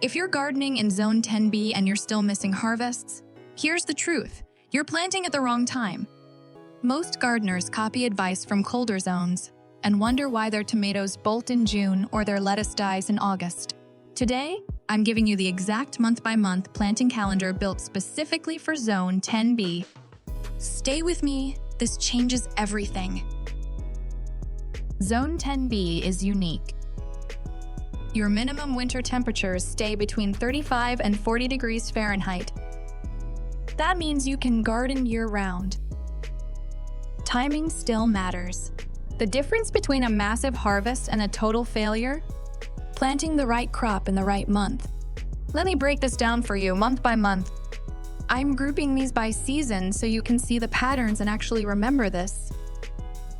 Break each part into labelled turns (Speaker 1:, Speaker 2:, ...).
Speaker 1: If you're gardening in Zone 10B and you're still missing harvests, here's the truth. You're planting at the wrong time. Most gardeners copy advice from colder zones and wonder why their tomatoes bolt in June or their lettuce dies in August. Today, I'm giving you the exact month-by-month planting calendar built specifically for Zone 10B. Stay with me, this changes everything. Zone 10B is unique. Your minimum winter temperatures stay between 35 and 40 degrees Fahrenheit. That means you can garden year-round. Timing still matters. The difference between a massive harvest and a total failure? Planting the right crop in the right month. Let me break this down for you month by month. I'm grouping these by season so you can see the patterns and actually remember this.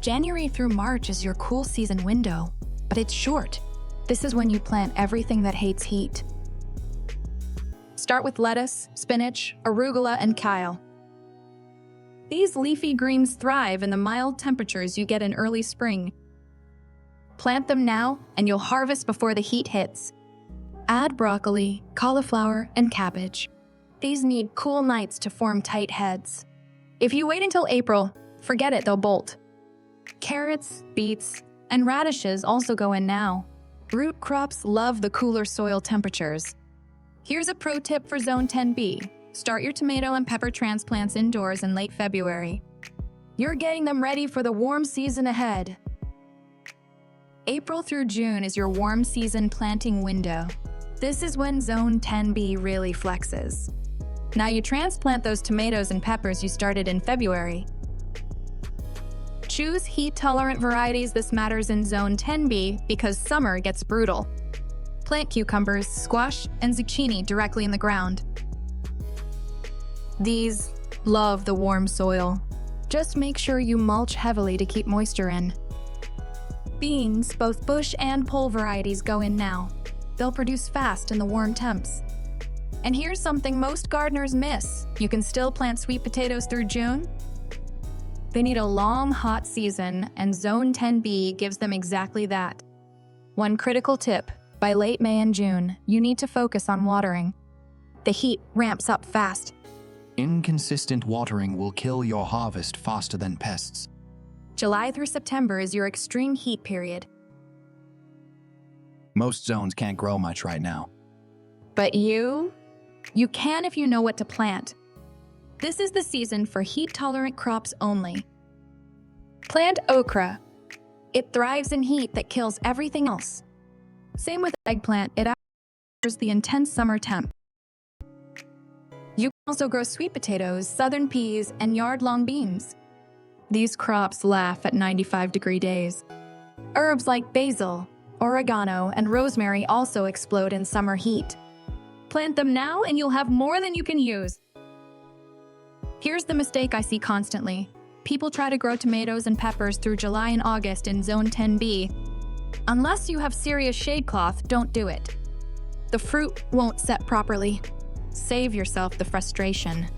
Speaker 1: January through March is your cool season window, but it's short. This is when you plant everything that hates heat. Start with lettuce, spinach, arugula, and kale. These leafy greens thrive in the mild temperatures you get in early spring. Plant them now, and you'll harvest before the heat hits. Add broccoli, cauliflower, and cabbage. These need cool nights to form tight heads. If you wait until April, forget it, they'll bolt. Carrots, beets, and radishes also go in now. Root crops love the cooler soil temperatures. Here's a pro tip for Zone 10B. Start your tomato and pepper transplants indoors in late February. You're getting them ready for the warm season ahead. April through June is your warm season planting window. This is when Zone 10B really flexes. Now you transplant those tomatoes and peppers you started in February. Choose heat-tolerant varieties. This matters in Zone 10B because summer gets brutal. Plant cucumbers, squash, and zucchini directly in the ground. These love the warm soil. Just make sure you mulch heavily to keep moisture in. Beans, both bush and pole varieties, go in now. They'll produce fast in the warm temps. And here's something most gardeners miss. You can still plant sweet potatoes through June. They need a long, hot season, and Zone 10B gives them exactly that. One critical tip: by late May and June, you need to focus on watering. The heat ramps up fast.
Speaker 2: Inconsistent watering will kill your harvest faster than pests.
Speaker 1: July through September is your extreme heat period.
Speaker 2: Most zones can't grow much right now.
Speaker 1: But you can if you know what to plant. This is the season for heat-tolerant crops only. Plant okra. It thrives in heat that kills everything else. Same with eggplant, it outdoors the intense summer temp. You can also grow sweet potatoes, southern peas, and yard-long beans. These crops laugh at 95-degree days. Herbs like basil, oregano, and rosemary also explode in summer heat. Plant them now and you'll have more than you can use. Here's the mistake I see constantly. People try to grow tomatoes and peppers through July and August in Zone 10B. Unless you have serious shade cloth, don't do it. The fruit won't set properly. Save yourself the frustration.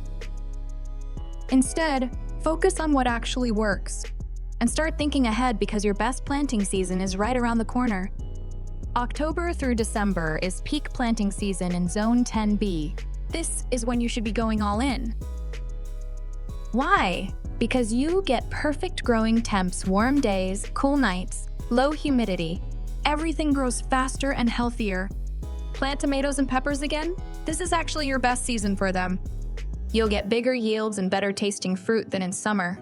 Speaker 1: Instead, focus on what actually works. And start thinking ahead because your best planting season is right around the corner. October through December is peak planting season in Zone 10B. This is when you should be going all in. Why? Because you get perfect growing temps, warm days, cool nights, low humidity. Everything grows faster and healthier. Plant tomatoes and peppers again? This is actually your best season for them. You'll get bigger yields and better tasting fruit than in summer.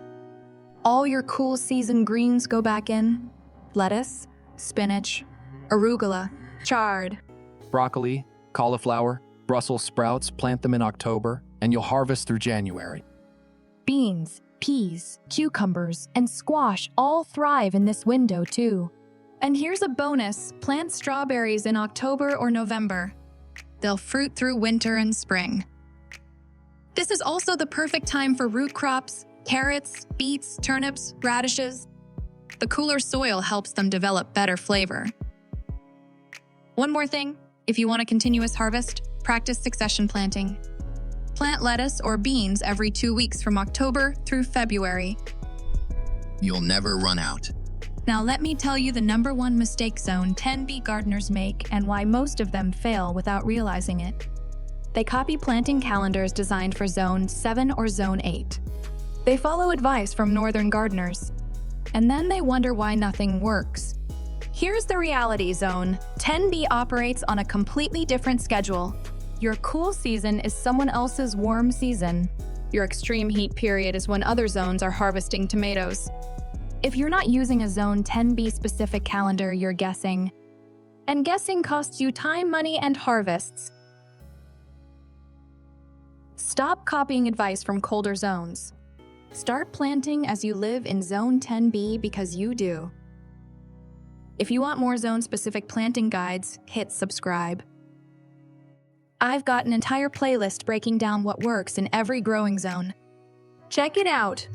Speaker 1: All your cool season greens go back in. Lettuce, spinach, arugula, chard.
Speaker 2: Broccoli, cauliflower, Brussels sprouts, plant them in October, and you'll harvest through January.
Speaker 1: Beans, peas, cucumbers, and squash all thrive in this window too. And here's a bonus: plant strawberries in October or November. They'll fruit through winter and spring. This is also the perfect time for root crops, carrots, beets, turnips, radishes. The cooler soil helps them develop better flavor. One more thing, if you want a continuous harvest, practice succession planting. Plant lettuce or beans every 2 weeks from October through February.
Speaker 3: You'll never run out.
Speaker 1: Now let me tell you the number one mistake Zone 10B gardeners make and why most of them fail without realizing it. They copy planting calendars designed for Zone 7 or Zone 8. They follow advice from northern gardeners, and then they wonder why nothing works. Here's the reality: Zone 10B operates on a completely different schedule. Your cool season is someone else's warm season. Your extreme heat period is when other zones are harvesting tomatoes. If you're not using a Zone 10B specific calendar, you're guessing. And guessing costs you time, money, and harvests. Stop copying advice from colder zones. Start planting as you live in Zone 10B because you do. If you want more zone-specific planting guides, hit subscribe. I've got an entire playlist breaking down what works in every growing zone. Check it out!